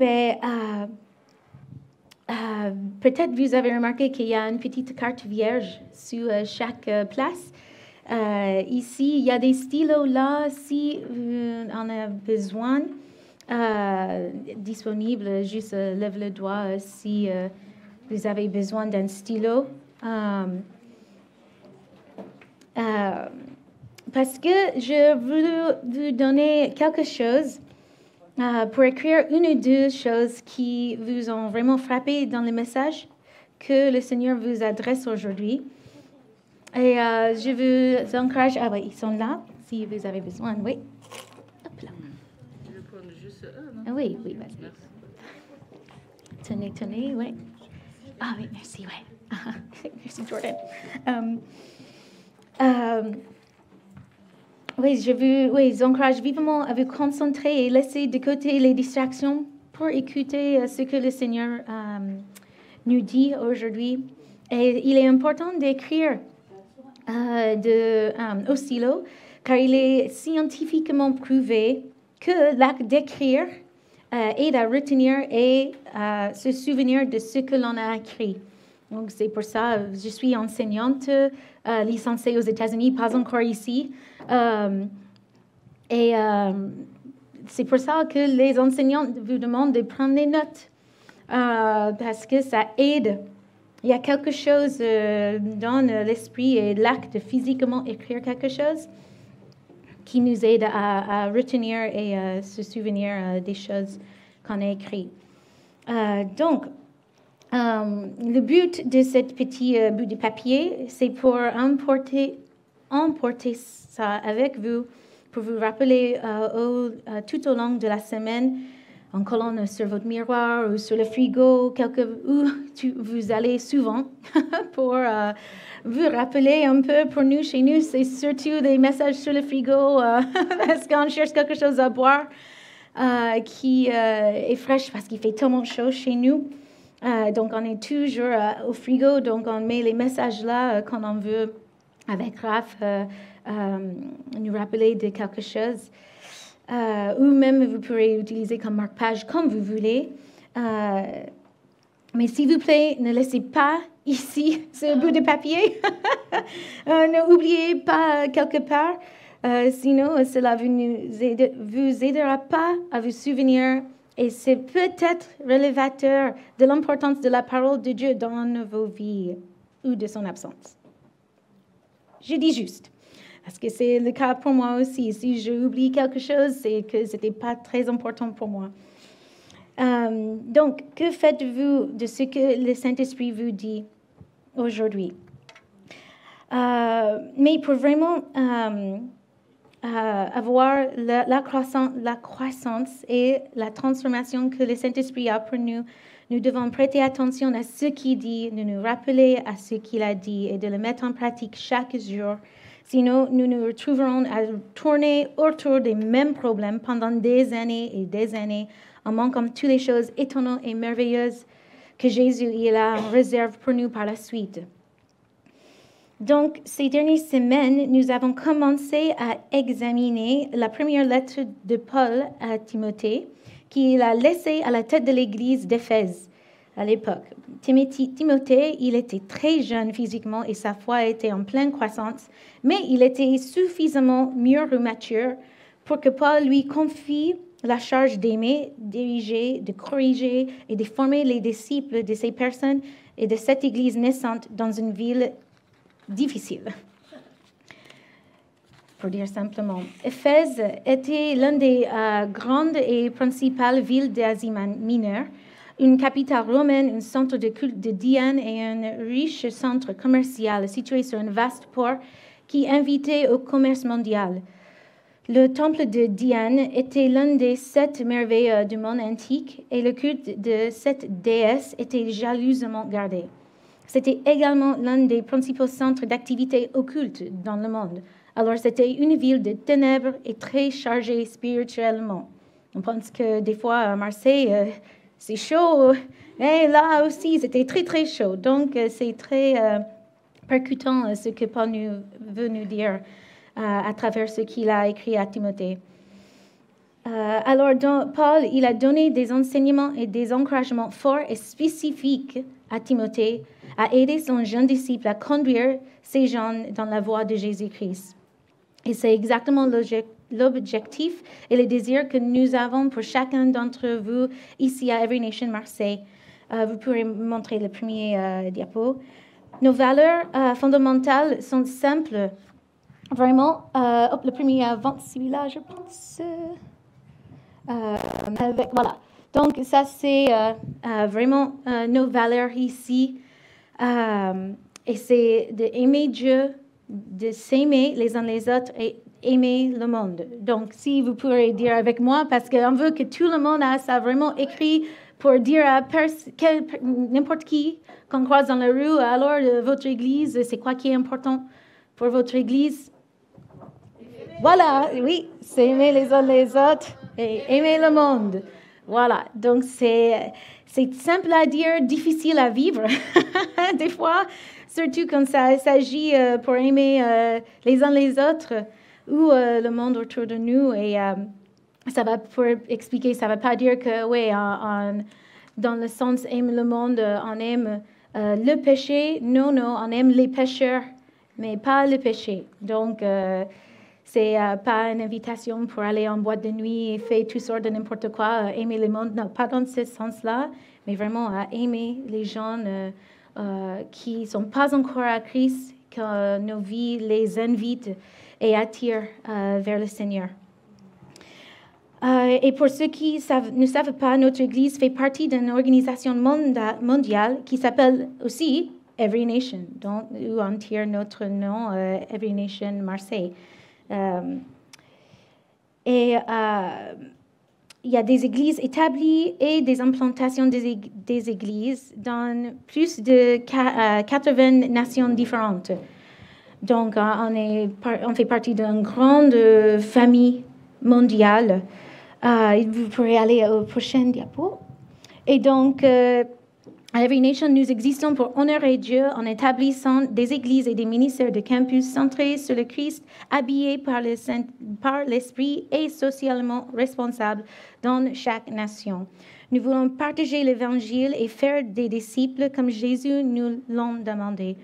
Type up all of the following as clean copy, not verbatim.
ben, peut-être vous avez remarqué qu'il y a une petite carte vierge sur chaque place. Ici, il y a des stylos là, si on en a besoin, disponible. Juste lève le doigt si vous avez besoin d'un stylo. Parce que je veux vous donner quelque chose pour écrire une ou deux choses qui vous ont vraiment frappé dans le message que le Seigneur vous adresse aujourd'hui. Et je vous encourage... Ah oui, ils sont là, si vous avez besoin, oui. Hop là. Je vais prendre juste un, non? Ah oui, vas-y. Tenez, oui. Ah oui, merci, oui. Merci, Jordan. Oui, je vous encourage vivement à vous concentrer et laisser de côté les distractions pour écouter ce que le Seigneur nous dit aujourd'hui. Et il est important d'écrire au stylo, car il est scientifiquement prouvé que l'acte d'écrire aide à retenir et à se souvenir de ce que l'on a écrit. Donc, c'est pour ça que je suis enseignante, licenciée aux États-Unis, pas encore ici. C'est pour ça que les enseignants vous demandent de prendre des notes, parce que ça aide. Il y a quelque chose dans l'esprit et l'acte de physiquement écrire quelque chose qui nous aide à retenir et se souvenir des choses qu'on a écrites. Donc, le but de ce petit bout de papier, c'est pour emporter ça avec vous, pour vous rappeler tout au long de la semaine, en collant sur votre miroir ou sur le frigo, où vous allez souvent, pour vous rappeler un peu. Pour nous, chez nous, c'est surtout des messages sur le frigo, parce qu'on cherche quelque chose à boire qui est fraîche, parce qu'il fait tellement chaud chez nous. Donc, on est toujours au frigo, donc on met les messages là quand on veut, avec Raph, nous rappeler de quelque chose. Ou même vous pourrez utiliser comme marque-page comme vous voulez. Mais s'il vous plaît, ne laissez pas ici ce bout de papier. N'oubliez pas quelque part. Sinon, cela vous aidera pas à vous souvenir. Et c'est peut-être révélateur de l'importance de la parole de Dieu dans vos vies ou de son absence. Je dis juste, parce que c'est le cas pour moi aussi. Si j'oublie quelque chose, c'est que ce n'était pas très important pour moi. Donc, que faites-vous de ce que le Saint-Esprit vous dit aujourd'hui? Mais pour vraiment avoir la croissance et la transformation que le Saint-Esprit a pour nous, nous devons prêter attention à ce qu'il dit, de nous rappeler à ce qu'il a dit et de le mettre en pratique chaque jour. Sinon, nous nous retrouverons à tourner autour des mêmes problèmes pendant des années et des années, en manquant toutes les choses étonnantes et merveilleuses que Jésus il a en réserve pour nous par la suite. Donc, ces dernières semaines, nous avons commencé à examiner la première lettre de Paul à Timothée, qu'il a laissée à la tête de l'église d'Éphèse à l'époque. Timothée, il était très jeune physiquement et sa foi était en pleine croissance, mais il était suffisamment mûr ou mature pour que Paul lui confie la charge d'aimer, diriger, de corriger et de former les disciples de ces personnes et de cette église naissante dans une ville difficile. Pour dire simplement, Éphèse était l'une des grandes et principales villes d'Asie mineure, une capitale romaine, un centre de culte de Diane et un riche centre commercial situé sur un vaste port qui invitait au commerce mondial. Le temple de Diane était l'une des 7 merveilles du monde antique et le culte de cette déesse était jalousement gardé. C'était également l'un des principaux centres d'activité occulte dans le monde. Alors, c'était une ville de ténèbres et très chargée spirituellement. On pense que des fois, à Marseille, c'est chaud. Et là aussi, c'était très, très chaud. Donc, c'est très percutant ce que Paul veut nous dire à travers ce qu'il a écrit à Timothée. Alors, Paul, il a donné des enseignements et des encouragements forts et spécifiques à Timothée, à aider son jeune disciple à conduire ces jeunes dans la voie de Jésus-Christ. Et c'est exactement l'objectif et le désir que nous avons pour chacun d'entre vous ici à Every Nation Marseille. Vous pourrez montrer le premier diapo. Nos valeurs fondamentales sont simples. Vraiment, le premier avant celui-là, je pense. Voilà. Donc, ça, c'est vraiment nos valeurs ici. Et c'est d'aimer Dieu, de s'aimer les uns les autres et aimer le monde. Donc, si vous pourrez dire avec moi, parce qu'on veut que tout le monde a ça vraiment écrit pour dire à n'importe qui qu'on croise dans la rue, alors votre église, c'est quoi qui est important pour votre église? Voilà, oui, c'est aimer les uns les autres et aimer le monde. Voilà, donc c'est simple à dire, difficile à vivre, des fois, surtout quand ça s'agit pour aimer les uns les autres ou le monde autour de nous. Et ça va, pour expliquer, ça ne va pas dire que, oui, dans le sens aime le monde, on aime le péché. Non, on aime les pécheurs, mais pas le péché. Donc, c'est pas une invitation pour aller en boîte de nuit et faire toutes sortes de n'importe quoi, aimer le monde. Non, pas dans ce sens-là, mais vraiment à aimer les gens qui ne sont pas encore à Christ, que nos vies les invitent et attirent vers le Seigneur. Et pour ceux qui ne savent pas, notre Église fait partie d'une organisation mondiale qui s'appelle aussi Every Nation, où on tire notre nom, Every Nation Marseille. Il y a des églises établies et des implantations des églises dans plus de 80 nations différentes. Donc, on fait partie d'une grande famille mondiale. Vous pourrez aller au prochain diapo. Et donc, à Every Nation, nous existons pour honorer Dieu en établissant des églises et des ministères de campus centrés sur le Christ, habillés par l'Esprit et socialement responsables dans chaque nation. Nous voulons partager l'Évangile et faire des disciples comme Jésus nous l'a demandé.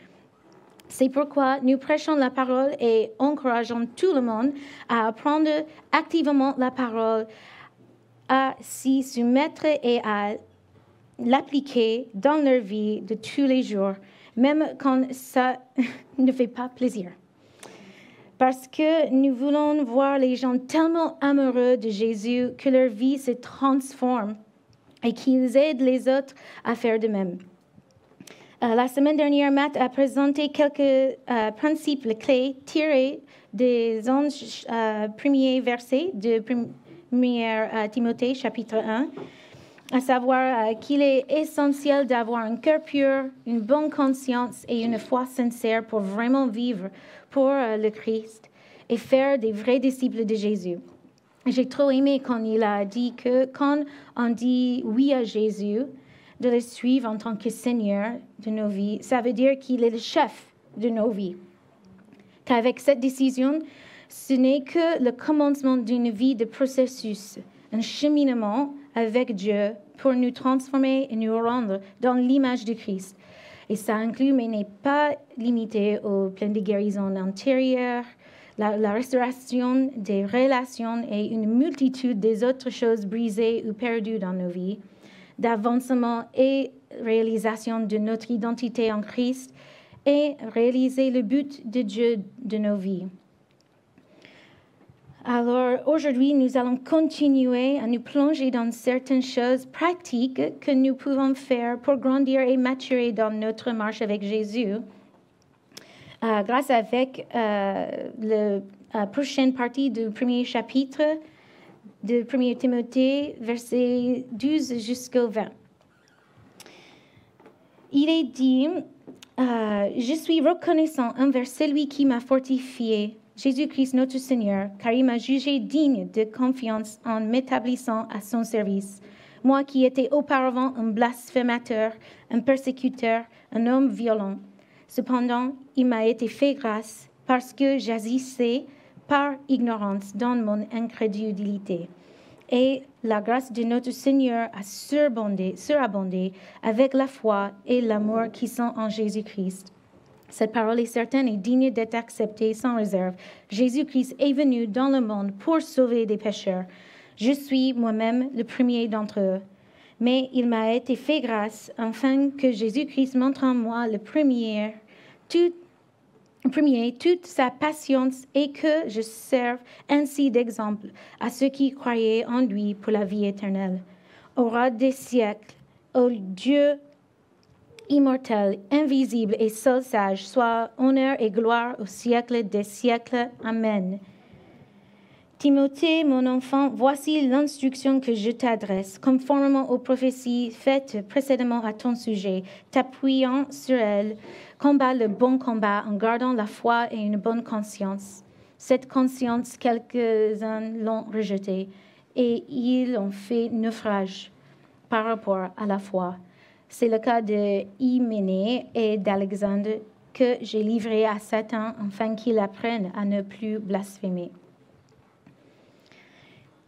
C'est pourquoi nous prêchons la parole et encourageons tout le monde à apprendre activement la parole, à s'y soumettre et à l'appliquer dans leur vie de tous les jours, même quand ça ne fait pas plaisir. Parce que nous voulons voir les gens tellement amoureux de Jésus que leur vie se transforme et qu'ils aident les autres à faire de même. La semaine dernière, Matt a présenté quelques principes clés tirés des 11 premiers versets de 1 Timothée, chapitre 1. À savoir qu'il est essentiel d'avoir un cœur pur, une bonne conscience et une foi sincère pour vraiment vivre pour le Christ et faire des vrais disciples de Jésus. J'ai trop aimé quand il a dit que quand on dit oui à Jésus, de le suivre en tant que Seigneur de nos vies, ça veut dire qu'il est le chef de nos vies. Qu'avec cette décision, ce n'est que le commencement d'une vie de processus, un cheminement avec Dieu pour nous transformer et nous rendre dans l'image de Christ. Et ça inclut, mais n'est pas limité au plan de guérison intérieure, la restauration des relations et une multitude des autres choses brisées ou perdues dans nos vies, d'avancement et réalisation de notre identité en Christ et réaliser le but de Dieu de nos vies. Alors, aujourd'hui, nous allons continuer à nous plonger dans certaines choses pratiques que nous pouvons faire pour grandir et maturer dans notre marche avec Jésus, grâce avec la prochaine partie du premier chapitre de 1 Timothée, versets 12 jusqu'au 20. Il est dit, je suis reconnaissant envers celui qui m'a fortifié, Jésus-Christ notre Seigneur, car il m'a jugé digne de confiance en m'établissant à son service. Moi qui étais auparavant un blasphémateur, un persécuteur, un homme violent. Cependant, il m'a été fait grâce parce que j'agissais par ignorance dans mon incrédulité. Et la grâce de notre Seigneur a surabondé avec la foi et l'amour qui sont en Jésus-Christ. Cette parole est certaine et digne d'être acceptée sans réserve. Jésus-Christ est venu dans le monde pour sauver des pécheurs. Je suis moi-même le premier d'entre eux. Mais il m'a été fait grâce afin que Jésus-Christ montre en moi le premier toute sa patience et que je serve ainsi d'exemple à ceux qui croyaient en lui pour la vie éternelle. Au roi des siècles, ô Dieu immortel, invisible et seul sage, soit honneur et gloire au siècle des siècles. Amen. Timothée, mon enfant, voici l'instruction que je t'adresse, conformément aux prophéties faites précédemment à ton sujet, t'appuyant sur elles, combat le bon combat en gardant la foi et une bonne conscience. Cette conscience, quelques-uns l'ont rejetée et ils ont fait naufrage par rapport à la foi. C'est le cas de Hyménée et d'Alexandre que j'ai livrés à Satan afin qu'ils apprennent à ne plus blasphémer.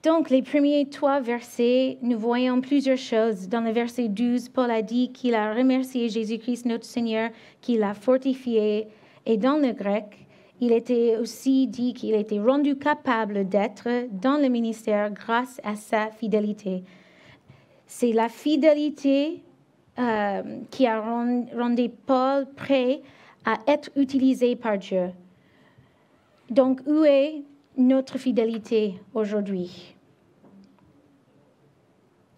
Donc, les premiers 3 versets, nous voyons plusieurs choses. Dans le verset 12, Paul a dit qu'il a remercié Jésus-Christ, notre Seigneur, qui l'a fortifié. Et dans le grec, il était aussi dit qu'il était rendu capable d'être dans le ministère grâce à sa fidélité. C'est la fidélité qui a rendu Paul prêt à être utilisé par Dieu. Donc, où est notre fidélité aujourd'hui?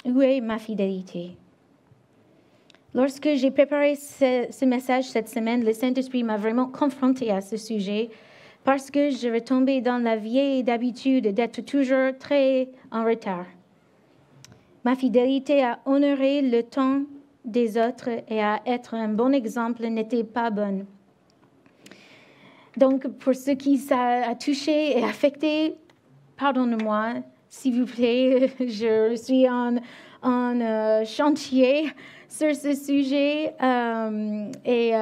Où est ma fidélité? Lorsque j'ai préparé ce message cette semaine, le Saint-Esprit m'a vraiment confronté à ce sujet parce que je retombais dans la vieille habitude d'être toujours très en retard. Ma fidélité à honorer le temps des autres et à être un bon exemple n'était pas bonne. Donc, pour ceux qui ça a touché et affecté, pardonnez-moi, s'il vous plaît, je suis en chantier sur ce sujet et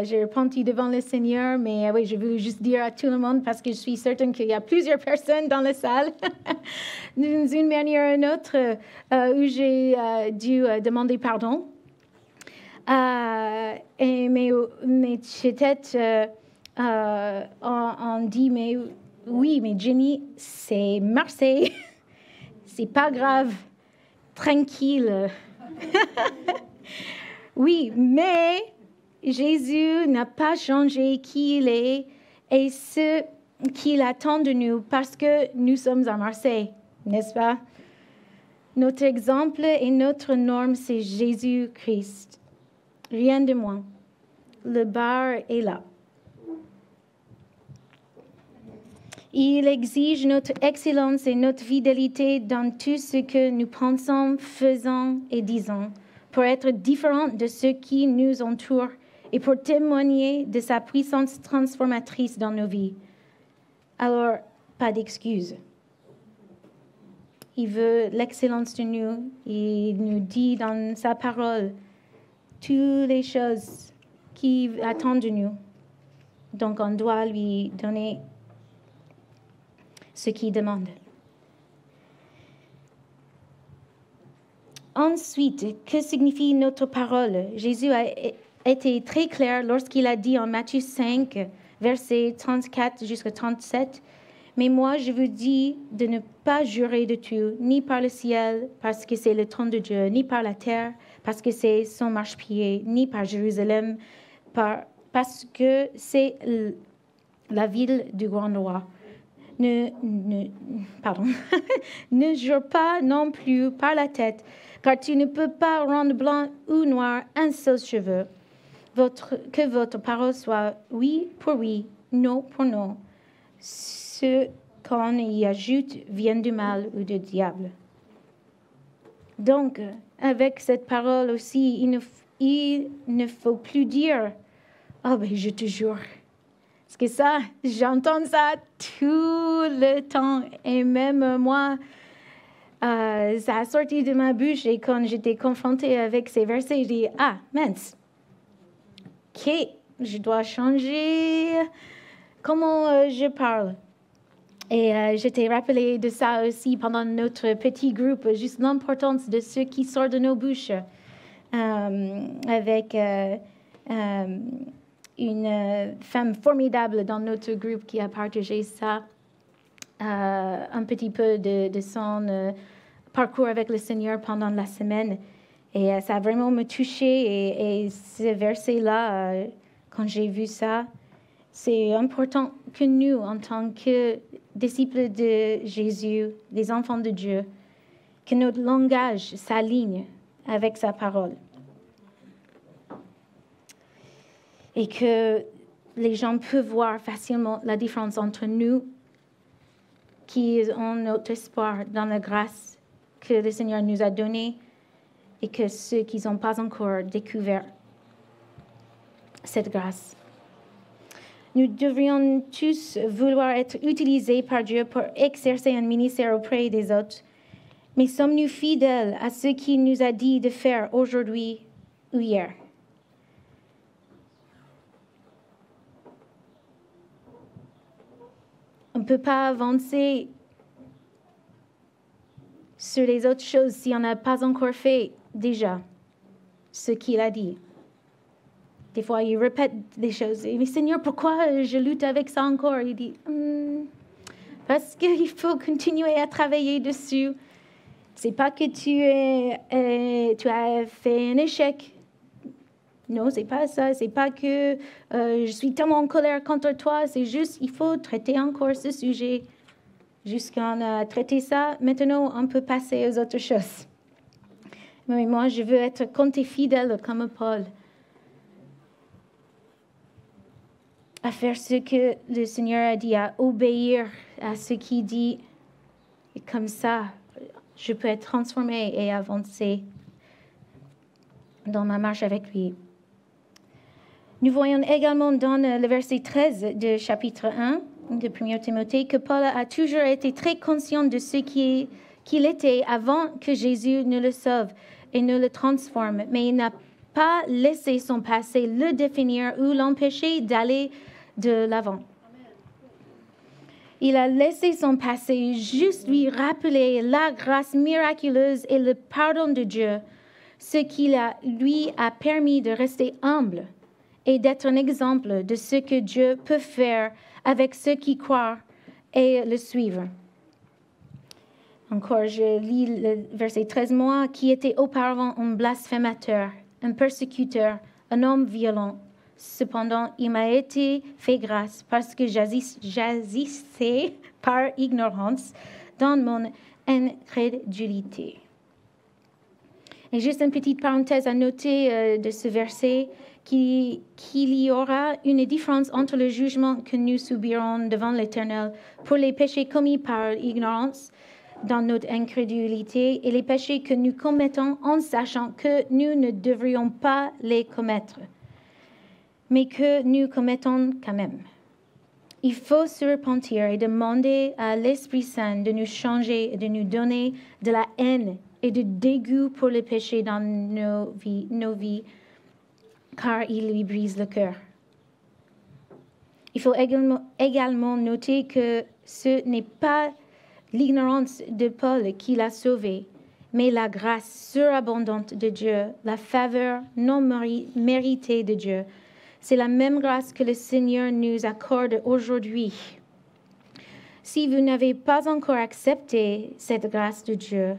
j'ai repenti devant le Seigneur, mais oui, je veux juste dire à tout le monde parce que je suis certaine qu'il y a plusieurs personnes dans la salle, d'une manière ou d'une autre, où j'ai dû demander pardon. Mais peut-être on dit, mais oui, mais Jenny, c'est Marseille, c'est pas grave, tranquille. Oui, mais Jésus n'a pas changé qui il est et ce qu'il attend de nous parce que nous sommes à Marseille, n'est-ce pas? Notre exemple et notre norme, c'est Jésus-Christ. Rien de moins. Le bar est là. Il exige notre excellence et notre fidélité dans tout ce que nous pensons, faisons et disons, pour être différents de ceux qui nous entourent et pour témoigner de sa puissance transformatrice dans nos vies. Alors, pas d'excuses. Il veut l'excellence de nous. Il nous dit dans sa parole toutes les choses qu'il attend de nous. Donc, on doit lui donner ce qu'il demande. Ensuite, que signifie notre parole? Jésus a été très clair lorsqu'il a dit en Matthieu 5, versets 34 jusqu'à 37, « Mais moi, je vous dis de ne pas jurer de tout, ni par le ciel, parce que c'est le trône de Dieu, ni par la terre, parce que c'est son marchepied, ni par Jérusalem, parce que c'est la ville du grand roi. Ne jure pas non plus par la tête, car tu ne peux pas rendre blanc ou noir un seul cheveu. Que votre parole soit oui pour oui, non pour non. Ce qu'on y ajoute vient du mal ou du diable. » Donc, avec cette parole aussi, il ne faut plus dire « Oh, ben, je te jure ». Parce que ça, j'entends ça tout le temps. Et même moi, ça a sorti de ma bouche. Et quand j'étais confrontée avec ces versets, je dis, ah, mince. OK, je dois changer comment je parle. Et je t'ai rappelé de ça aussi pendant notre petit groupe, juste l'importance de ce qui sort de nos bouches. Avec une femme formidable dans notre groupe qui a partagé ça, un petit peu de son parcours avec le Seigneur pendant la semaine. Et ça a vraiment me touché. Et ce verset-là, quand j'ai vu ça, c'est important que nous, en tant que disciples de Jésus, les enfants de Dieu, que notre langage s'aligne avec sa parole. Et que les gens peuvent voir facilement la différence entre nous qui ont notre espoir dans la grâce que le Seigneur nous a donnée et que ceux qui n'ont pas encore découvert cette grâce. Nous devrions tous vouloir être utilisés par Dieu pour exercer un ministère auprès des autres. Mais sommes-nous fidèles à ce qu'il nous a dit de faire aujourd'hui ou hier? On ne peut pas avancer sur les autres choses si on n'a pas encore fait déjà ce qu'il a dit. Des fois, il répète des choses. Mais Seigneur, pourquoi je lutte avec ça encore? Il dit, parce qu'il faut continuer à travailler dessus. C'est pas que tu as fait un échec. Non, c'est pas ça. C'est pas que je suis tellement en colère contre toi. C'est juste, il faut traiter encore ce sujet. Jusqu'à on a traité ça, maintenant, on peut passer aux autres choses. Mais moi, je veux être compté fidèle comme Paul. À faire ce que le Seigneur a dit, à obéir à ce qu'il dit. Et comme ça, je peux être transformée et avancer dans ma marche avec lui. Nous voyons également dans le verset 13 du chapitre 1 de 1 Timothée que Paul a toujours été très conscient de ce qu'il était avant que Jésus ne le sauve et ne le transforme. Mais il n'a pas laissé son passé le définir ou l'empêcher d'aller de l'avant. Il a laissé son passé juste lui rappeler la grâce miraculeuse et le pardon de Dieu, ce qui lui a permis de rester humble et d'être un exemple de ce que Dieu peut faire avec ceux qui croient et le suivent. Encore, je lis le verset 13. Moi, qui étais auparavant un blasphémateur, un persécuteur, un homme violent, cependant, il m'a été fait grâce parce que j'agissais par ignorance dans mon incrédulité. Et juste une petite parenthèse à noter de ce verset, qu'il y aura une différence entre le jugement que nous subirons devant l'Éternel pour les péchés commis par ignorance dans notre incrédulité et les péchés que nous commettons en sachant que nous ne devrions pas les commettre, mais que nous commettons quand même. Il faut se repentir et demander à l'Esprit Saint de nous changer et de nous donner de la haine et de dégoût pour le péché dans nos vies, car il lui brise le cœur. Il faut également noter que ce n'est pas l'ignorance de Paul qui l'a sauvé, mais la grâce surabondante de Dieu, la faveur non méritée de Dieu. C'est la même grâce que le Seigneur nous accorde aujourd'hui. Si vous n'avez pas encore accepté cette grâce de Dieu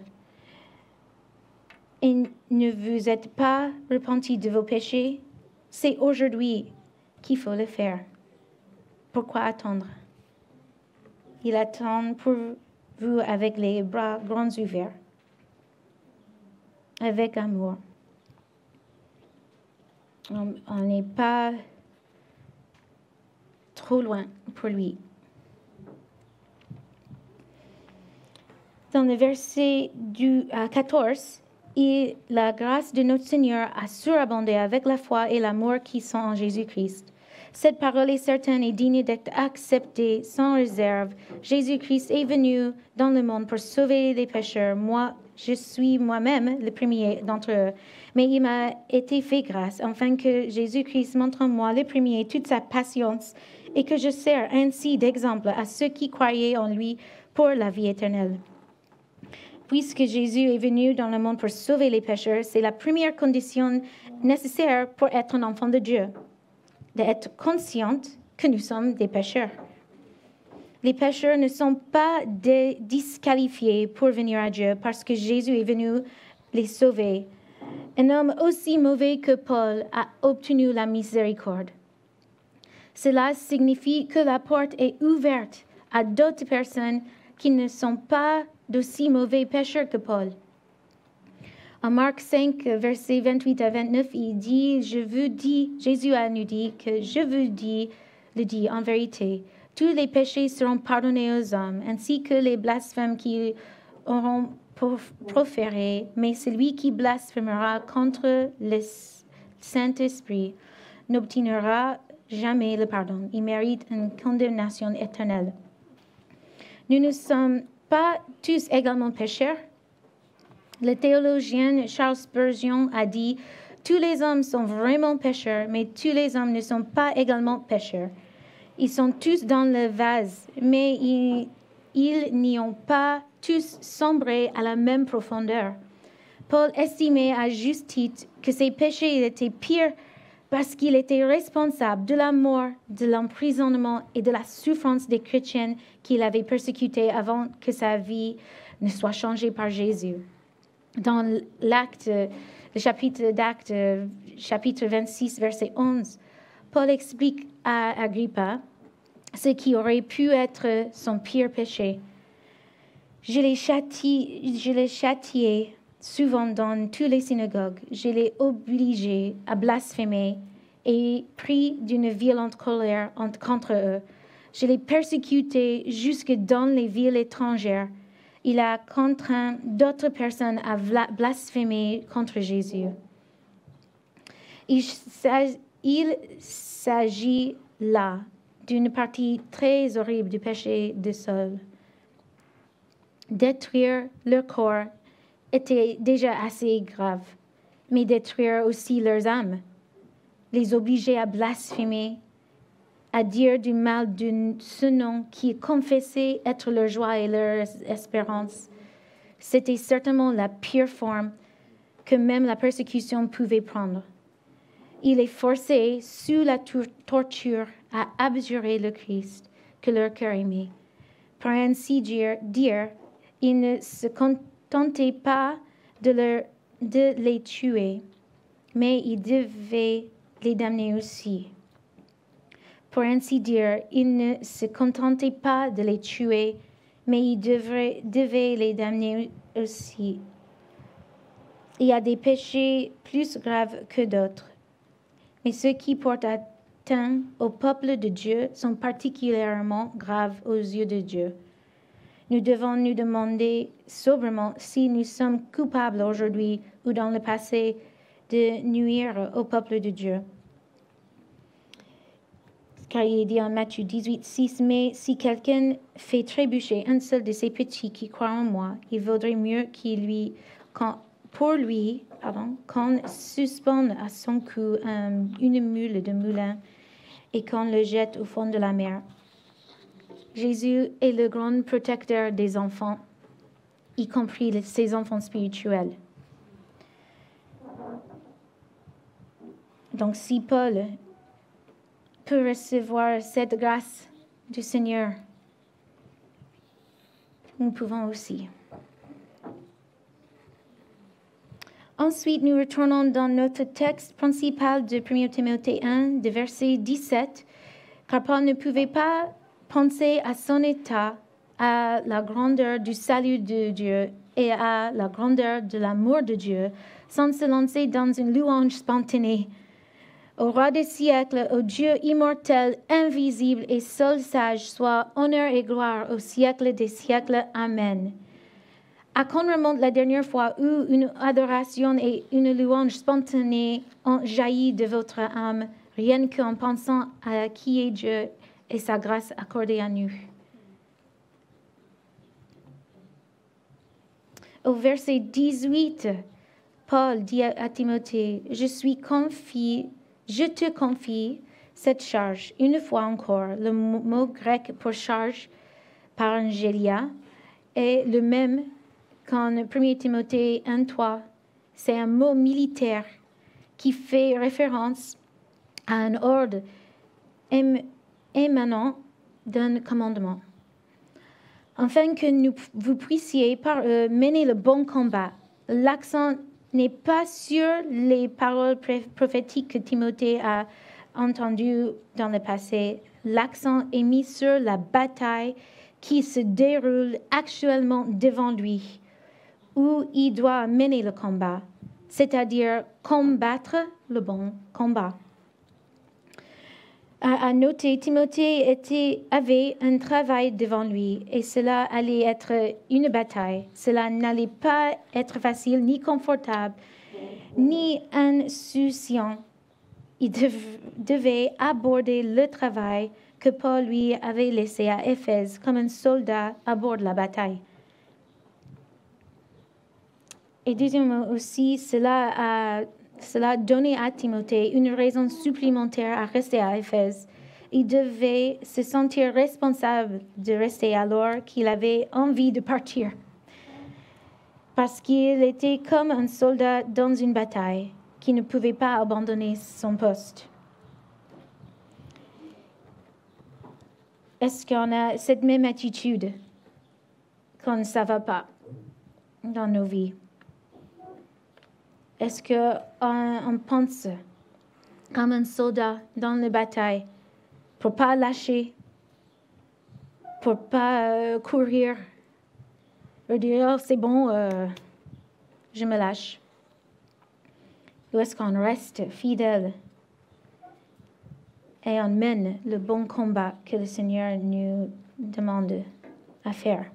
et ne vous êtes pas repenti de vos péchés, c'est aujourd'hui qu'il faut le faire. Pourquoi attendre? Il attend pour vous avec les bras grands ouverts, avec amour. On n'est pas trop loin pour lui. Dans le verset 14, et la grâce de notre Seigneur a surabondé avec la foi et l'amour qui sont en Jésus-Christ. Cette parole est certaine et digne d'être acceptée sans réserve. Jésus-Christ est venu dans le monde pour sauver les pécheurs. Moi, je suis moi-même le premier d'entre eux. Mais il m'a été fait grâce, afin que Jésus-Christ montre en moi le premier toute sa patience et que je sers ainsi d'exemple à ceux qui croyaient en lui pour la vie éternelle. Puisque Jésus est venu dans le monde pour sauver les pécheurs, c'est la première condition nécessaire pour être un enfant de Dieu, d'être consciente que nous sommes des pécheurs. Les pécheurs ne sont pas disqualifiés pour venir à Dieu parce que Jésus est venu les sauver. Un homme aussi mauvais que Paul a obtenu la miséricorde. Cela signifie que la porte est ouverte à d'autres personnes qui ne sont pas d'aussi mauvais pécheurs que Paul. En Marc 5, versets 28 à 29, il dit, Jésus a nous dit que je vous le dis en vérité, tous les péchés seront pardonnés aux hommes, ainsi que les blasphèmes qu'ils auront proférés, mais celui qui blasphémera contre le Saint-Esprit n'obtiendra jamais le pardon. Il mérite une condamnation éternelle. Nous ne sommes pas tous également pécheurs. Le théologien Charles Spurgeon a dit « Tous les hommes sont vraiment pécheurs, mais tous les hommes ne sont pas également pécheurs. Ils sont tous dans le vase, mais ils n'y ont pas tous sombré à la même profondeur. » Paul estimait à juste titre que ses péchés étaient pires parce qu'il était responsable de la mort, de l'emprisonnement et de la souffrance des chrétiens qu'il avait persécutés avant que sa vie ne soit changée par Jésus. Dans le chapitre d'Actes, chapitre 26, verset 11, Paul explique à Agrippa ce qui aurait pu être son pire péché. Je l'ai châtié souvent dans toutes les synagogues. Je l'ai obligé à blasphémer et pris d'une violente colère contre eux. Je l'ai persécuté jusque dans les villes étrangères. Il a contraint d'autres personnes à blasphémer contre Jésus. Il s'agit là d'une partie très horrible du péché de Saul. Détruire leur corps était déjà assez grave, mais détruire aussi leurs âmes, les obliger à blasphémer, à dire du mal de ce nom qui confessait être leur joie et leur espérance. C'était certainement la pire forme que même la persécution pouvait prendre. Il est forcé, sous la torture, à abjurer le Christ que leur cœur aimait. Pour ainsi dire, il ne se contentait pas de les tuer, mais il devait les damner aussi. Pour ainsi dire, il ne se contentait pas de les tuer, mais il devait les damner aussi. Il y a des péchés plus graves que d'autres, mais ceux qui portent atteinte au peuple de Dieu sont particulièrement graves aux yeux de Dieu. Nous devons nous demander sobrement si nous sommes coupables aujourd'hui ou dans le passé de nuire au peuple de Dieu. Car il est dit en Matthieu 18, 6, « Mais si quelqu'un fait trébucher un seul de ses petits qui croient en moi, il vaudrait mieux qu'on suspende à son cou une mule de moulin et qu'on le jette au fond de la mer. » Jésus est le grand protecteur des enfants, y compris ses enfants spirituels. Donc, si Paul peut recevoir cette grâce du Seigneur, nous pouvons aussi. Ensuite, nous retournons dans notre texte principal de 1 Timothée 1, de verset 17, car Paul ne pouvait pas penser à son état, à la grandeur du salut de Dieu et à la grandeur de l'amour de Dieu, sans se lancer dans une louange spontanée. Au roi des siècles, au Dieu immortel, invisible et seul sage, soit honneur et gloire au siècle des siècles. Amen. À quand remonte la dernière fois où une adoration et une louange spontanée ont jailli de votre âme, rien qu'en pensant à qui est Dieu et sa grâce accordée à nous? Au verset 18, Paul dit à Timothée, « Je te confie cette charge. Une fois encore, le mot grec pour charge, parangélia, est le même qu'en 1 Timothée 1:3. C'est un mot militaire qui fait référence à un ordre émanant d'un commandement. Afin que vous puissiez mener le bon combat. L'accent n'est pas sur les paroles prophétiques que Timothée a entendues dans le passé. L'accent est mis sur la bataille qui se déroule actuellement devant lui, où il doit mener le combat, c'est-à-dire combattre le bon combat. À noter, Timothée avait un travail devant lui et cela allait être une bataille. Cela n'allait pas être facile, ni confortable, ni insouciant. Il devait aborder le travail que Paul lui avait laissé à Éphèse comme un soldat aborde la bataille. Et deuxièmement aussi, cela a donné à Timothée une raison supplémentaire à rester à Éphèse. Il devait se sentir responsable de rester alors qu'il avait envie de partir. Parce qu'il était comme un soldat dans une bataille qui ne pouvait pas abandonner son poste. Est-ce qu'on a cette même attitude quand ça ne va pas dans nos vies? Est-ce qu'on pense comme un soldat dans la bataille pour ne pas lâcher, pour ne pas courir, pour dire oh, c'est bon, je me lâche? Ou est-ce qu'on reste fidèle et on mène le bon combat que le Seigneur nous demande à faire?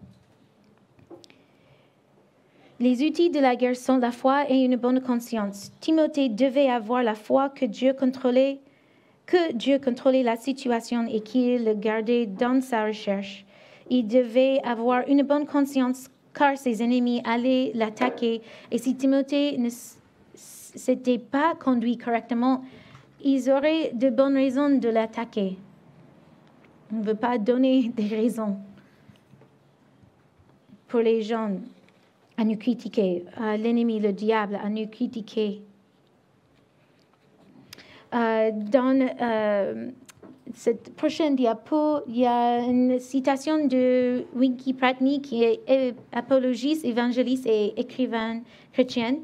Les outils de la guerre sont la foi et une bonne conscience. Timothée devait avoir la foi que Dieu contrôlait la situation et qu'il le gardait dans sa recherche. Il devait avoir une bonne conscience car ses ennemis allaient l'attaquer. Et si Timothée ne s'était pas conduit correctement, ils auraient de bonnes raisons de l'attaquer. On ne veut pas donner des raisons pour les gens à nous critiquer, l'ennemi, le diable, à nous critiquer. Dans cette prochaine diapo, il y a une citation de Winky Pratney, qui est apologiste, évangéliste et écrivain chrétienne,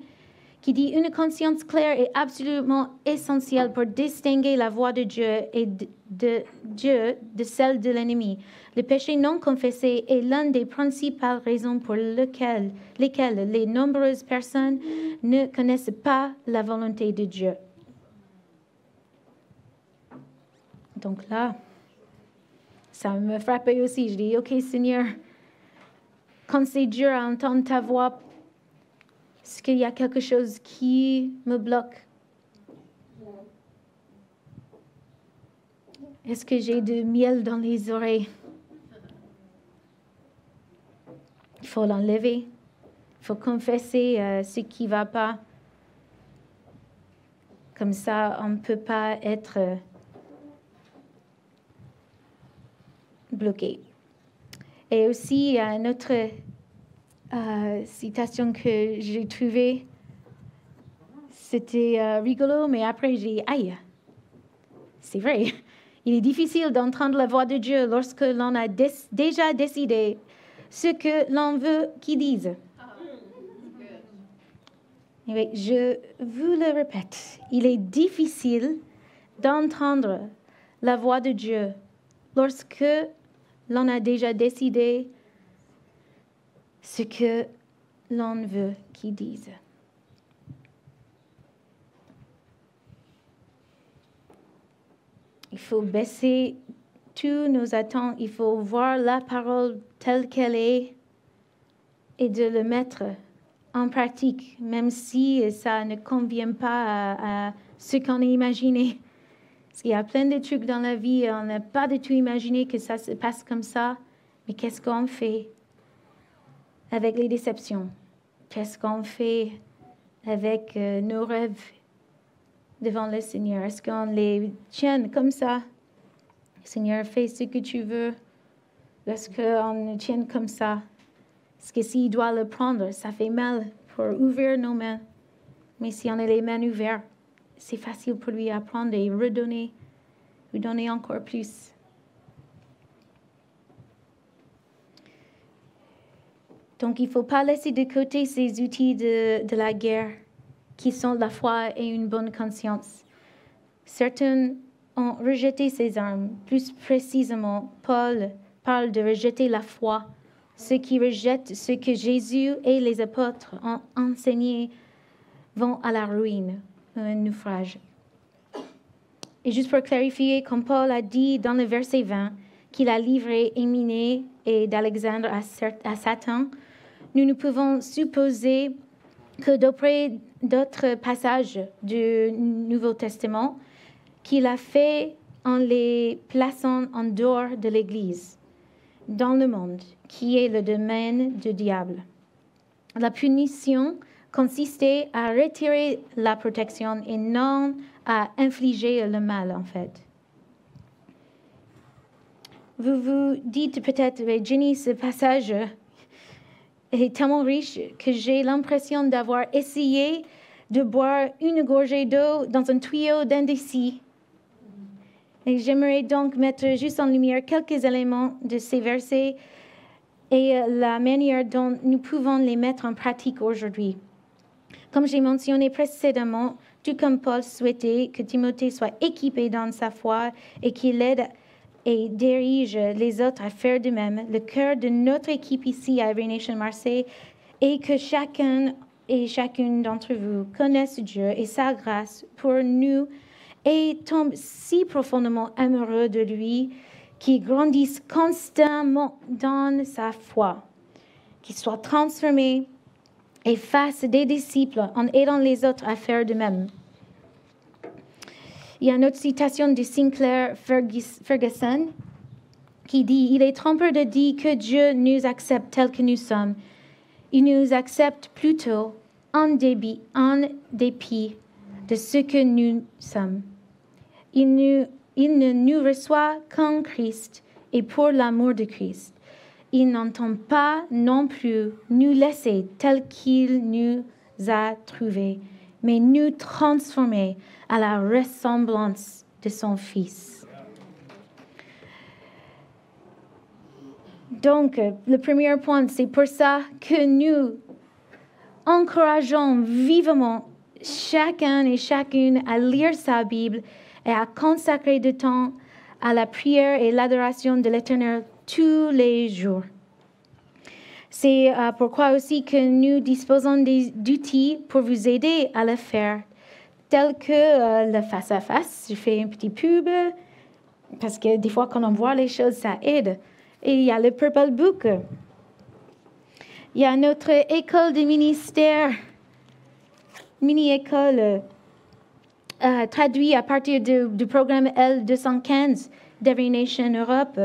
qui dit « Une conscience claire est absolument essentielle pour distinguer la voix de Dieu et de celle de l'ennemi. Le péché non confessé est l'une des principales raisons pour lesquelles les nombreuses personnes ne connaissent pas la volonté de Dieu. » Donc là, ça me frappait aussi. Je dis, OK, Seigneur, quand c'est dur à entendre ta voix, est-ce qu'il y a quelque chose qui me bloque? Est-ce que j'ai du miel dans les oreilles? Il faut l'enlever. Il faut confesser ce qui ne va pas. Comme ça, on ne peut pas être bloqué. Et aussi, il y a une autre citation que j'ai trouvée. C'était rigolo, mais après, j'ai dit, aïe, c'est vrai. Il est difficile d'entendre la voix de Dieu lorsque l'on a déjà décidé ce que l'on veut qu'il dise. Oui, je vous le répète, il est difficile d'entendre la voix de Dieu lorsque l'on a déjà décidé ce que l'on veut qu'il dise. Il faut baisser tous nos attentes, il faut voir la parole telle qu'elle est et de le mettre en pratique, même si ça ne convient pas à ce qu'on a imaginé. Parce qu'il y a plein de trucs dans la vie, on n'a pas du tout imaginé que ça se passe comme ça. Mais qu'est-ce qu'on fait avec les déceptions? Qu'est-ce qu'on fait avec nos rêves, devant le Seigneur? Est-ce qu'on les tient comme ça? Seigneur, fais ce que tu veux. Est-ce qu'on le tient comme ça? Parce que s'il doit le prendre, ça fait mal pour ouvrir nos mains. Mais si on a les mains ouvertes, c'est facile pour lui à prendre et redonner, lui donner encore plus. Donc, il ne faut pas laisser de côté ces outils de la guerre qui sont la foi et une bonne conscience. Certains ont rejeté ces armes. Plus précisément, Paul parle de rejeter la foi. Ceux qui rejettent ce que Jésus et les apôtres ont enseigné vont à la ruine, un naufrage. Et juste pour clarifier, comme Paul a dit dans le verset 20, qu'il a livré Hyménée et d'Alexandre à Satan, nous pouvons supposer que d'après d'autres passages du Nouveau Testament, qu'il a fait en les plaçant en dehors de l'Église, dans le monde, qui est le domaine du diable. La punition consistait à retirer la protection et non à infliger le mal, en fait. Vous vous dites peut-être, Jenny, ce passage est tellement riche que j'ai l'impression d'avoir essayé de boire une gorgée d'eau dans un tuyau d'indécis. Et j'aimerais donc mettre juste en lumière quelques éléments de ces versets et la manière dont nous pouvons les mettre en pratique aujourd'hui. Comme j'ai mentionné précédemment, tout comme Paul souhaitait que Timothée soit équipé dans sa foi et qu'il aide et dirige les autres à faire de même, le cœur de notre équipe ici à Every Nation Marseille est que chacun et chacune d'entre vous connaisse Dieu et sa grâce pour nous et tombe si profondément amoureux de lui qu'il grandisse constamment dans sa foi, qu'il soit transformé et fasse des disciples en aidant les autres à faire de même. Il y a une autre citation de Sinclair Ferguson qui dit « Il est trompeur de dire que Dieu nous accepte tels que nous sommes. Il nous accepte plutôt en dépit de ce que nous sommes. Il ne nous reçoit qu'en Christ et pour l'amour de Christ. Il n'entend pas non plus nous laisser tels qu'il nous a trouvés, mais nous transformer à la ressemblance de son Fils. » Donc, le premier point, c'est pour ça que nous encourageons vivement chacun et chacune à lire sa Bible et à consacrer du temps à la prière et l'adoration de l'Éternel tous les jours. C'est pourquoi aussi que nous disposons d'outils pour vous aider à le faire, tels que le face-à-face. Je fais un petit pub, parce que des fois, quand on voit les choses, ça aide. Et il y a le Purple Book. Il y a notre école de ministère, mini-école, traduit à partir du programme L215 d'Every Nation Europe,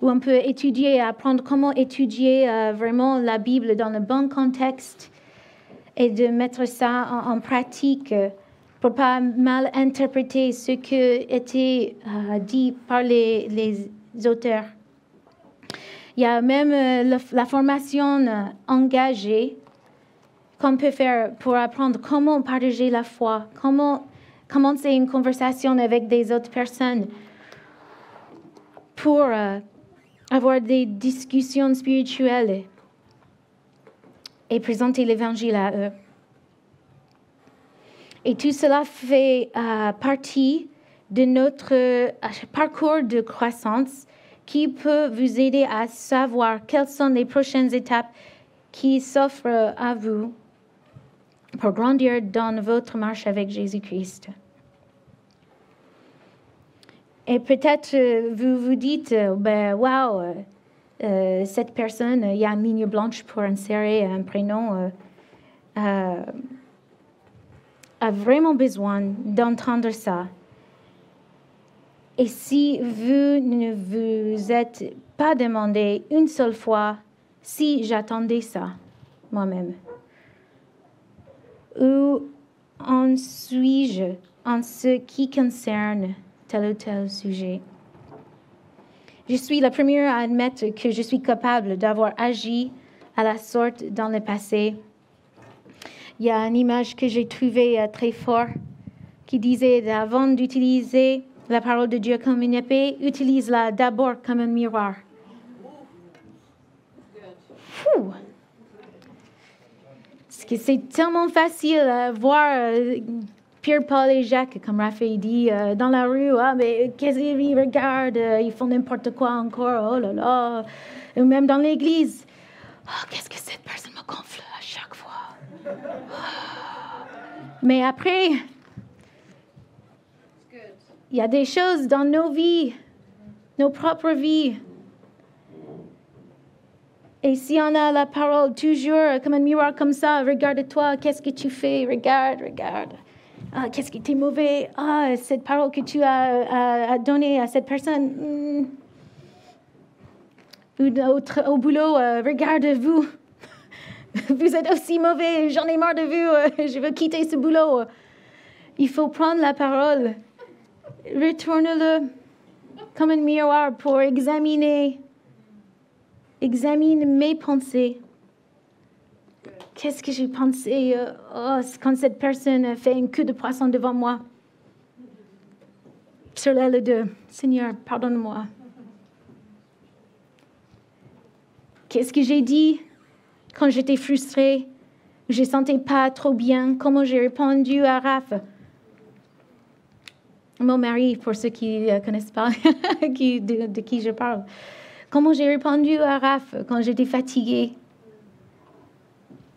où on peut étudier et apprendre comment étudier vraiment la Bible dans le bon contexte et de mettre ça en pratique pour ne pas mal interpréter ce qui était dit par les auteurs. Il y a même la formation engagée qu'on peut faire pour apprendre comment partager la foi, comment commencer une conversation avec des autres personnes pour avoir des discussions spirituelles et présenter l'Évangile à eux. Et tout cela fait partie de notre parcours de croissance qui peut vous aider à savoir quelles sont les prochaines étapes qui s'offrent à vous pour grandir dans votre marche avec Jésus-Christ. Et peut-être vous vous dites, cette personne, il y a une ligne blanche pour insérer un prénom, a vraiment besoin d'entendre ça. Et si vous ne vous êtes pas demandé une seule fois si j'attendais ça moi-même, où en suis-je en ce qui concerne tel ou tel sujet. Je suis la première à admettre que je suis capable d'avoir agi à la sorte dans le passé. Il y a une image que j'ai trouvée très forte qui disait avant d'utiliser la parole de Dieu comme une épée, utilise-la d'abord comme un miroir. Fou! Parce que c'est tellement facile à voir Pierre, Paul et Jacques, comme Raphaël dit, dans la rue. Ah, mais qu'est-ce qu'ils regardent? Ils font n'importe quoi encore. Oh là là. Ou même dans l'église. Oh, qu'est-ce que cette personne me gonfle à chaque fois? Oh. Mais après, il y a des choses dans nos vies, nos propres vies. Et si on a la parole toujours comme un miroir comme ça, regarde-toi, qu'est-ce que tu fais? Regarde. Ah, qu'est-ce qui était mauvais? Ah, cette parole que tu as donnée à cette personne. Ou au boulot, regarde-vous. Vous êtes aussi mauvais, j'en ai marre de vous, je veux quitter ce boulot. Il faut prendre la parole, retourne-le comme un miroir pour examine mes pensées. Qu'est-ce que j'ai pensé quand cette personne fait un coup de poisson devant moi? Sur l'aile de Seigneur, pardonne-moi. Qu'est-ce que j'ai dit quand j'étais frustrée? Je ne sentais pas trop bien. Comment j'ai répondu à Raph? Mon mari, pour ceux qui ne connaissent pas de qui je parle. Comment j'ai répondu à Raph quand j'étais fatiguée?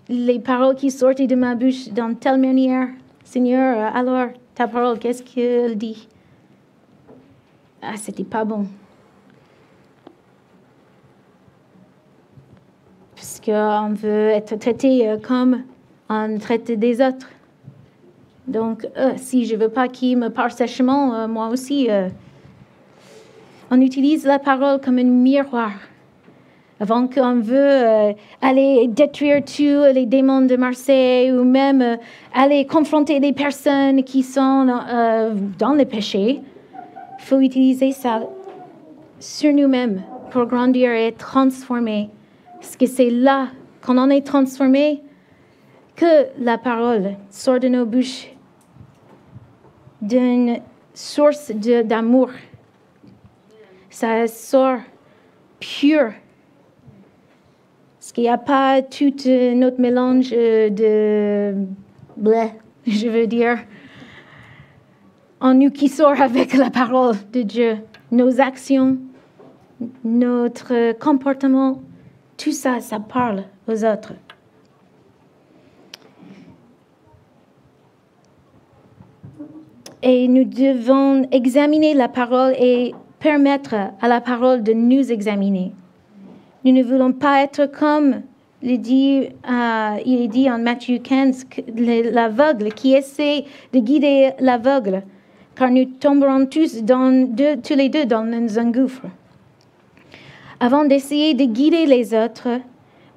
Les paroles qui sortaient de ma bouche dans telle manière. Seigneur, alors, ta parole, qu'est-ce qu'elle dit? Ah, c'était pas bon. Parce qu'on veut être traité comme on traite des autres. Donc, si je ne veux pas qu'il me parle sèchement, moi aussi, on utilise la parole comme un miroir. Avant qu'on veut aller détruire tous les démons de Marseille ou même aller confronter des personnes qui sont dans le péché, il faut utiliser ça sur nous-mêmes pour grandir et être transformés. Parce que c'est là, quand on est transformé, que la parole sort de nos bouches d'une source d'amour. Ça sort pur. Parce qu'il n'y a pas tout notre mélange de blé, je veux dire, en nous qui sort avec la parole de Dieu. Nos actions, notre comportement, tout ça, ça parle aux autres. Et nous devons examiner la parole et permettre à la parole de nous examiner. Nous ne voulons pas être comme il est dit en Matthieu 15, l'aveugle qui essaie de guider l'aveugle, car nous tomberons tous les deux dans un gouffre. Avant d'essayer de guider les autres,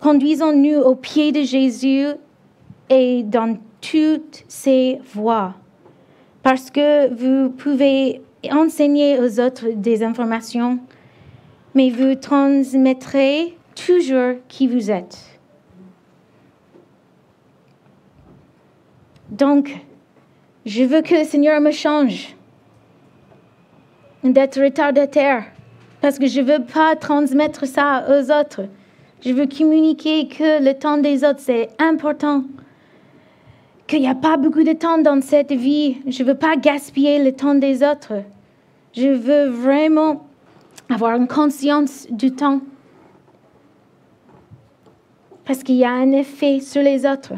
conduisons-nous au pied de Jésus et dans toutes ses voies. Parce que vous pouvez enseigner aux autres des informations, mais vous transmettrez toujours qui vous êtes. Donc, je veux que le Seigneur me change d'être retardataire, parce que je ne veux pas transmettre ça aux autres. Je veux communiquer que le temps des autres, c'est important. Qu'il n'y a pas beaucoup de temps dans cette vie. Je ne veux pas gaspiller le temps des autres. Je veux vraiment avoir une conscience du temps. Parce qu'il y a un effet sur les autres.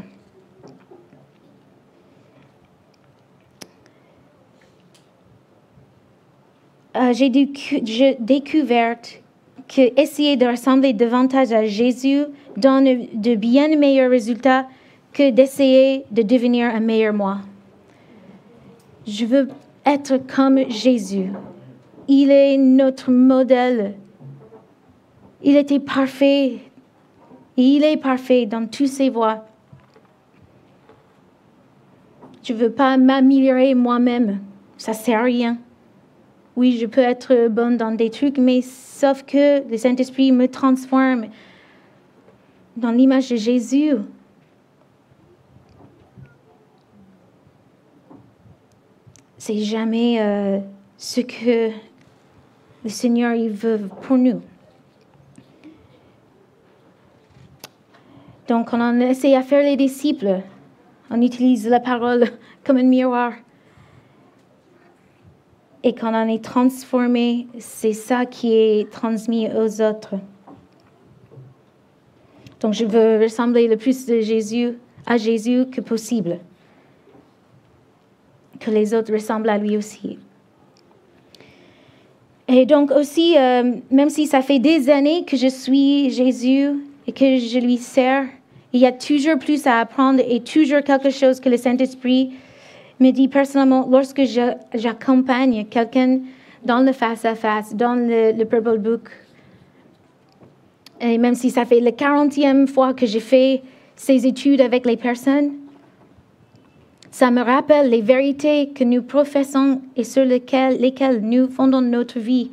J'ai découvert que essayer de ressembler davantage à Jésus donne de bien meilleurs résultats que d'essayer de devenir un meilleur moi. Je veux être comme Jésus. Il est notre modèle. Il était parfait. Et il est parfait dans toutes ses voies. Je ne veux pas m'améliorer moi-même. Ça ne sert à rien. Oui, je peux être bonne dans des trucs, mais sauf que le Saint-Esprit me transforme dans l'image de Jésus. C'est jamais ce que le Seigneur il veut pour nous. Donc, quand on essaie à faire les disciples, on utilise la parole comme un miroir. Et quand on est transformé, c'est ça qui est transmis aux autres. Donc, je veux ressembler le plus à Jésus que possible. Que les autres ressemblent à lui aussi. Et donc aussi, même si ça fait des années que je suis Jésus et que je lui sers, il y a toujours plus à apprendre et toujours quelque chose que le Saint-Esprit me dit personnellement lorsque j'accompagne quelqu'un dans le face-à-face, dans le Purple Book. Et même si ça fait la 40e fois que j'ai fait ces études avec les personnes, ça me rappelle les vérités que nous professons et sur lesquelles nous fondons notre vie.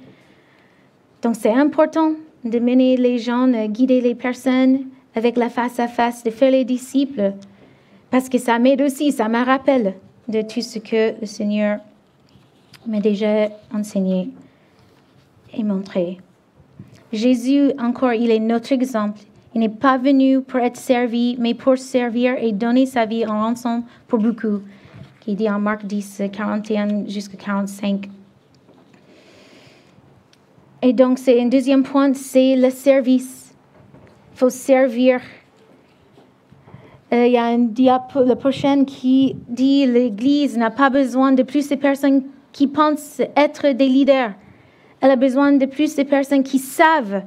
Donc, c'est important de mener les gens, de guider les personnes avec la face-à-face, de faire les disciples, parce que ça m'aide aussi, ça me rappelle de tout ce que le Seigneur m'a déjà enseigné et montré. Jésus, encore, il est notre exemple. Il n'est pas venu pour être servi, mais pour servir et donner sa vie en rançon pour beaucoup, qui est dit en Marc 10, 41 jusqu'à 45. Et donc, c'est un deuxième point, c'est le service. Il faut servir. Il y a un diapo, la prochaine, qui dit l'Église n'a pas besoin de plus de personnes qui pensent être des leaders. Elle a besoin de plus de personnes qui savent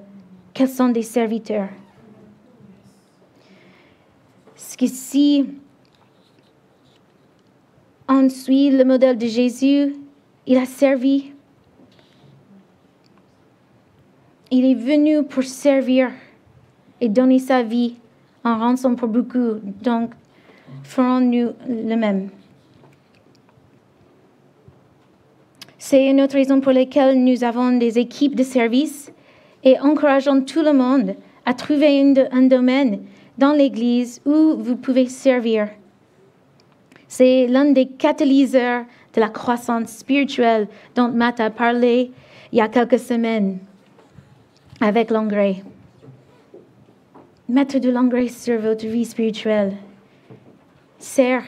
qu'elles sont des serviteurs. Parce que si on suit le modèle de Jésus, il a servi. Il est venu pour servir et donner sa vie en rançon pour beaucoup. Donc, ferons-nous le même. C'est une autre raison pour laquelle nous avons des équipes de service et encourageons tout le monde à trouver un domaine dans l'Église où vous pouvez servir. C'est l'un des catalyseurs de la croissance spirituelle dont Matt a parlé il y a quelques semaines avec l'engrais. Mettre de l'engrais sur votre vie spirituelle. Sert.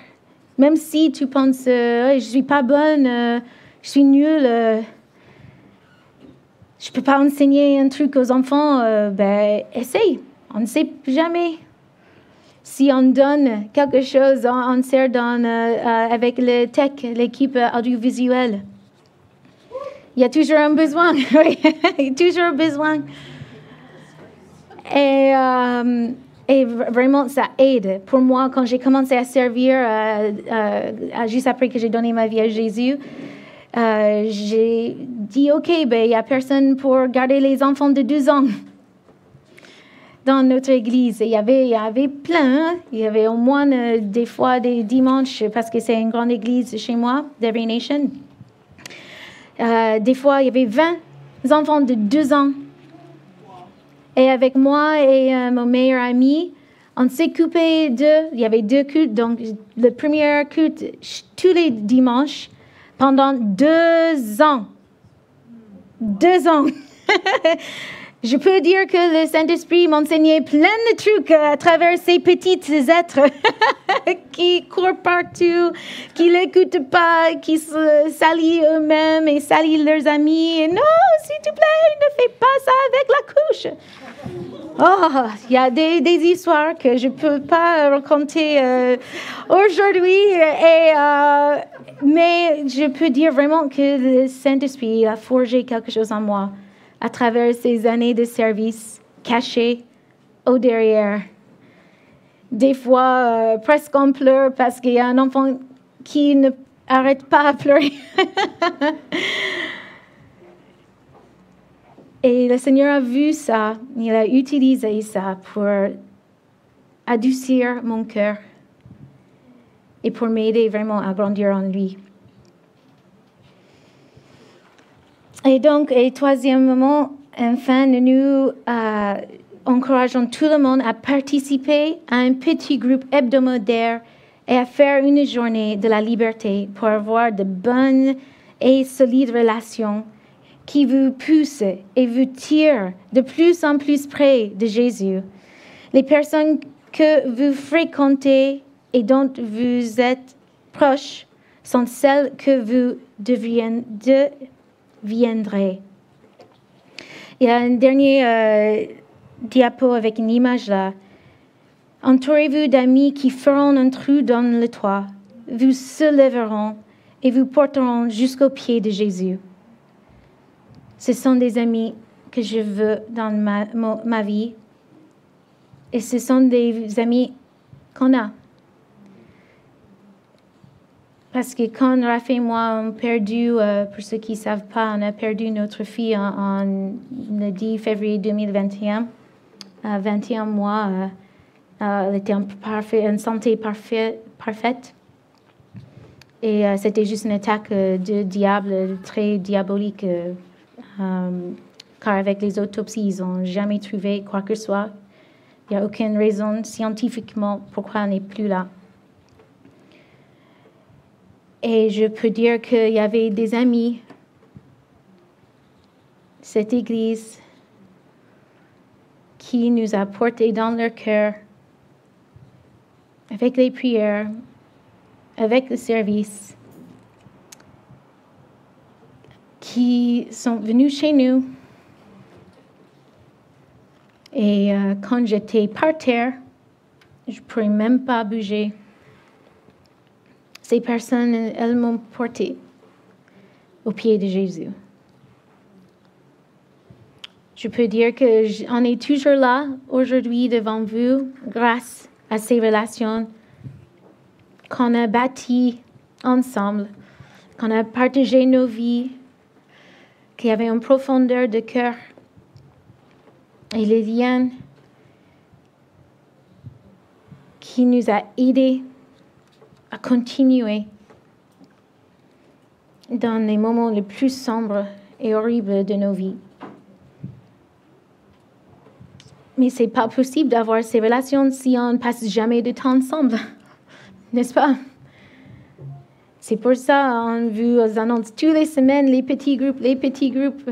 Même si tu penses, je ne suis pas bonne, je suis nulle, je ne peux pas enseigner un truc aux enfants, essaye. On ne sait jamais. Si on donne quelque chose, on sert avec le tech, l'équipe audiovisuelle. Il y a toujours un besoin. Oui, il y a toujours un besoin. Et vraiment, ça aide. Pour moi, quand j'ai commencé à servir, juste après que j'ai donné ma vie à Jésus, j'ai dit, OK, il n'y a personne pour garder les enfants de 2 ans. Dans notre église, il y avait plein. Hein? Il y avait au moins des fois des dimanches, parce que c'est une grande église chez moi, d'Every Nation. Des fois, il y avait 20 enfants de 2 ans. Et avec moi et mon meilleur ami, on s'est coupé il y avait 2 cultes. Donc, le premier culte, tous les dimanches, pendant 2 ans. 2 ans. Je peux dire que le Saint-Esprit m'enseignait plein de trucs à travers ces petits êtres qui courent partout, qui ne l'écoutent pas, qui se salient eux-mêmes et salient leurs amis. Et non, s'il te plaît, ne fais pas ça avec la couche. Oh, il y a des histoires que je ne peux pas raconter aujourd'hui, mais je peux dire vraiment que le Saint-Esprit a forgé quelque chose en moi à travers ces années de service cachées au derrière. Des fois, presque on pleure parce qu'il y a un enfant qui ne arrête pas à pleurer. Et le Seigneur a vu ça, il a utilisé ça pour adoucir mon cœur et pour m'aider vraiment à grandir en lui. Et donc, et troisièmement, enfin, nous encourageons tout le monde à participer à un petit groupe hebdomadaire et à faire une journée de la liberté pour avoir de bonnes et solides relations qui vous poussent et vous tirent de plus en plus près de Jésus. Les personnes que vous fréquentez et dont vous êtes proches sont celles que vous deviendrez. Il y a un dernier diapo avec une image là. Entourez-vous d'amis qui feront un trou dans le toit, vous soulèveront et vous porteront jusqu'au pied de Jésus. Ce sont des amis que je veux dans ma vie. Et ce sont des amis qu'on a. Parce que quand Raphaël et moi avons perdu, pour ceux qui ne savent pas, on a perdu notre fille le 10 février 2021. 21 mois, elle était en santé parfaite. Et c'était juste une attaque de diable, très diabolique. Car avec les autopsies, ils n'ont jamais trouvé quoi que ce soit. Il n'y a aucune raison scientifiquement pourquoi on n'est plus là. Et je peux dire qu'il y avait des amis, cette Église, qui nous a portés dans leur cœur, avec les prières, avec le service, qui sont venus chez nous. Et quand j'étais par terre, je ne pouvais même pas bouger. Ces personnes, elles m'ont porté au pied de Jésus. Je peux dire qu'on est toujours là aujourd'hui devant vous grâce à ces relations qu'on a bâties ensemble, qu'on a partagé nos vies, qu'il y avait une profondeur de cœur. Et les liens qui nous a aidés à continuer dans les moments les plus sombres et horribles de nos vies. Mais c'est pas possible d'avoir ces relations si on ne passe jamais de temps ensemble, n'est-ce pas? C'est pour ça qu'on vous annonce toutes les semaines les petits groupes.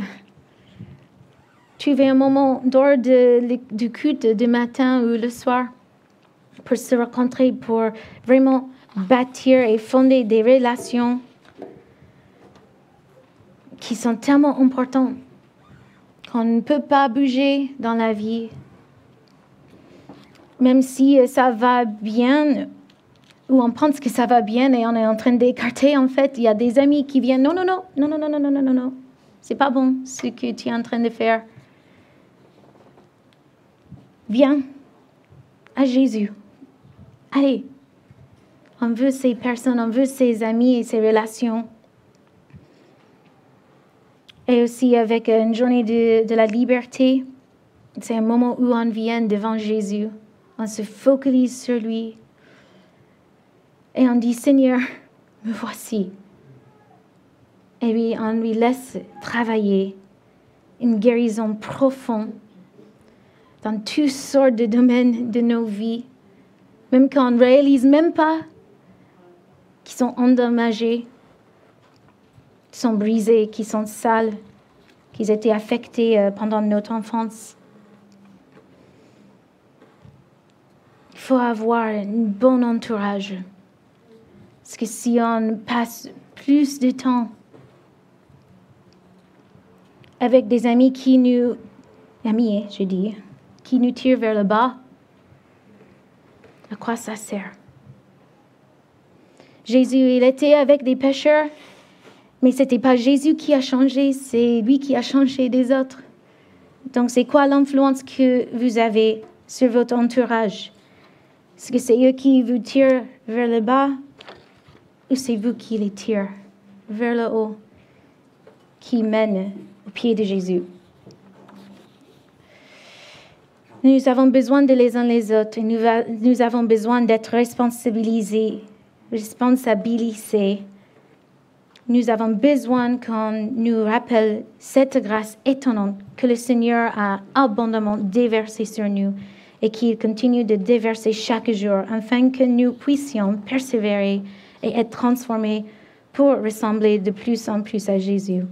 Trouvez un moment dehors du culte du matin ou le soir pour se rencontrer, pour vraiment bâtir et fonder des relations qui sont tellement importantes qu'on ne peut pas bouger dans la vie. Même si ça va bien, ou on pense que ça va bien et on est en train d'écarter, en fait, il y a des amis qui viennent, non, c'est pas bon ce que tu es en train de faire. Viens à Jésus. Allez, on veut ces personnes, on veut ces amis et ces relations. Et aussi avec une journée de la liberté, c'est un moment où on vient devant Jésus. On se focalise sur lui. Et on dit, Seigneur, me voici. Et puis on lui laisse travailler une guérison profonde dans toutes sortes de domaines de nos vies, même quand on ne réalise même pas qu'ils sont endommagés, qu'ils sont brisés, qu'ils sont sales, qu'ils étaient affectés pendant notre enfance. Il faut avoir un bon entourage. Parce que si on passe plus de temps avec des amis qui nous tirent vers le bas, à quoi ça sert? Jésus, il était avec des pécheurs, mais ce n'était pas Jésus qui a changé, c'est lui qui a changé des autres. Donc, c'est quoi l'influence que vous avez sur votre entourage? Est-ce que c'est eux qui vous tirent vers le bas ou c'est vous qui les tirez vers le haut, qui mènent au pied de Jésus? Nous avons besoin de les uns les autres et nous avons besoin d'être responsabilisés responsabiliser. Nous avons besoin qu'on nous rappelle cette grâce étonnante que le Seigneur a abondamment déversée sur nous et qu'il continue de déverser chaque jour afin que nous puissions persévérer et être transformés pour ressembler de plus en plus à Jésus.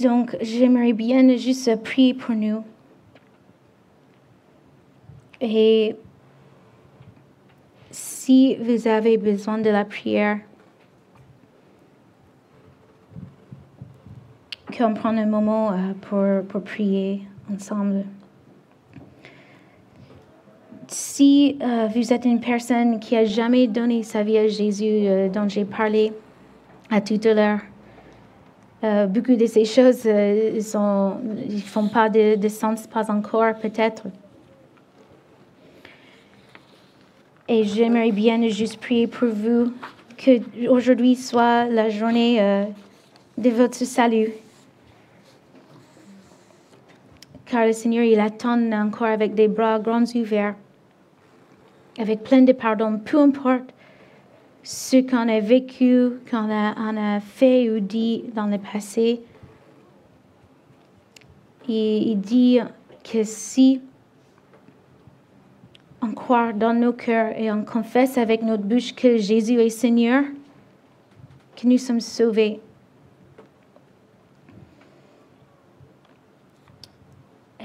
Donc, j'aimerais bien juste prier pour nous. Et si vous avez besoin de la prière, qu'on prenne un moment pour prier ensemble. Si vous êtes une personne qui n'a jamais donné sa vie à Jésus, dont j'ai parlé tout à l'heure, beaucoup de ces choses ils font pas de sens, pas encore peut-être. Et j'aimerais bien juste prier pour vous que aujourd'hui soit la journée de votre salut. Car le Seigneur, il attend encore avec des bras grands ouverts, avec plein de pardon, peu importe ce qu'on a vécu, qu'on a fait ou dit dans le passé. Il dit que si on croit dans nos cœurs et on confesse avec notre bouche que Jésus est Seigneur, que nous sommes sauvés.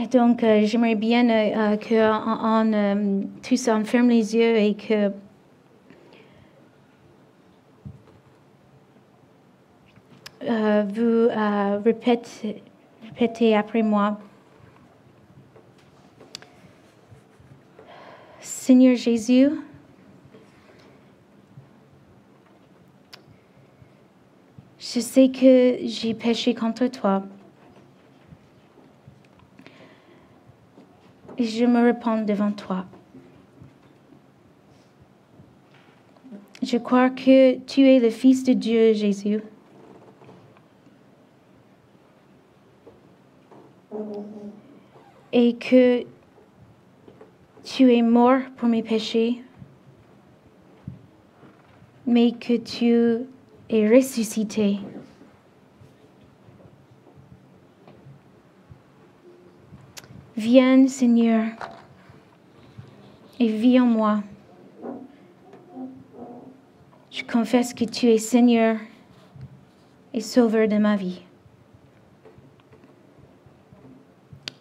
Et donc, j'aimerais bien qu'on tous on ferme les yeux et que vous répétez après moi. Seigneur Jésus, je sais que j'ai péché contre toi. Et je me repens devant toi. Je crois que tu es le Fils de Dieu, Jésus. Et que tu es mort pour mes péchés, mais que tu es ressuscité. Viens, Seigneur, et vis en moi. Je confesse que tu es Seigneur et Sauveur de ma vie.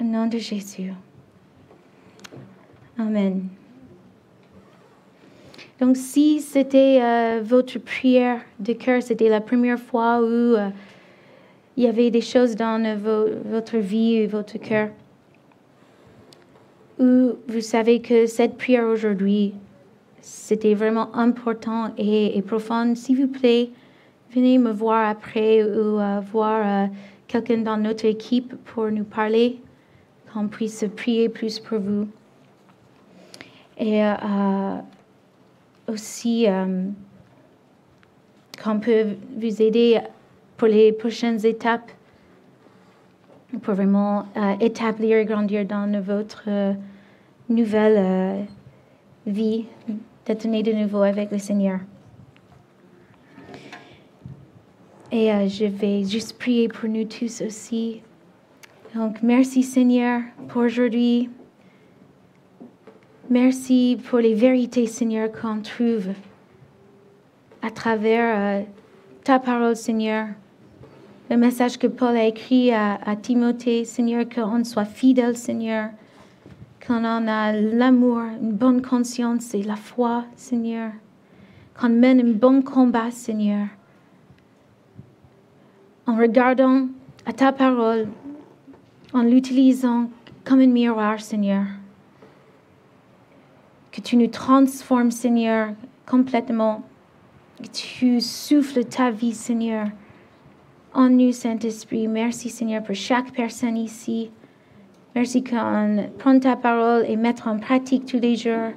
Au nom de Jésus. Amen. Donc, si c'était votre prière de cœur, c'était la première fois où il y avait des choses dans votre vie et votre cœur, où vous savez que cette prière aujourd'hui, c'était vraiment important et profond, s'il vous plaît, venez me voir après ou voir quelqu'un dans notre équipe pour nous parler, qu'on puisse prier plus pour vous. Et aussi, qu'on peut vous aider pour les prochaines étapes, pour vraiment établir et grandir dans votre nouvelle vie, d'être né de nouveau avec le Seigneur. Et je vais juste prier pour nous tous aussi. Donc, merci Seigneur pour aujourd'hui. Merci pour les vérités, Seigneur, qu'on trouve à travers ta parole, Seigneur. Le message que Paul a écrit à Timothée, Seigneur, qu'on soit fidèle, Seigneur. Qu'on en a l'amour, une bonne conscience et la foi, Seigneur. Qu'on mène un bon combat, Seigneur. En regardant à ta parole, en l'utilisant comme un miroir, Seigneur. Que tu nous transformes, Seigneur, complètement. Que tu souffles ta vie, Seigneur, en nous, Saint-Esprit. Merci, Seigneur, pour chaque personne ici. Merci qu'on prenne ta parole et mettre en pratique tous les jours.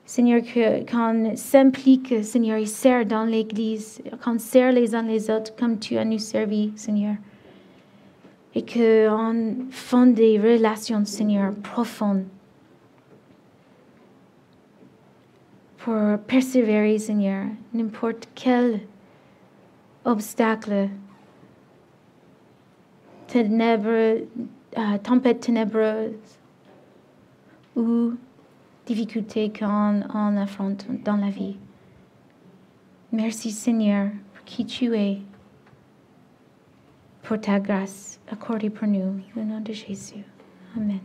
Seigneur, qu'on s'implique, Seigneur, et sert dans l'Église, qu'on sert les uns les autres comme tu as nous servi, Seigneur. Et qu'on fonde des relations, Seigneur, profondes pour persévérer, Seigneur, n'importe quel obstacle, tempête ténébreuse ou difficulté qu'on affronte dans la vie. Merci, Seigneur, pour qui tu es, pour ta grâce accordée pour nous. Au nom de Jésus. Amen.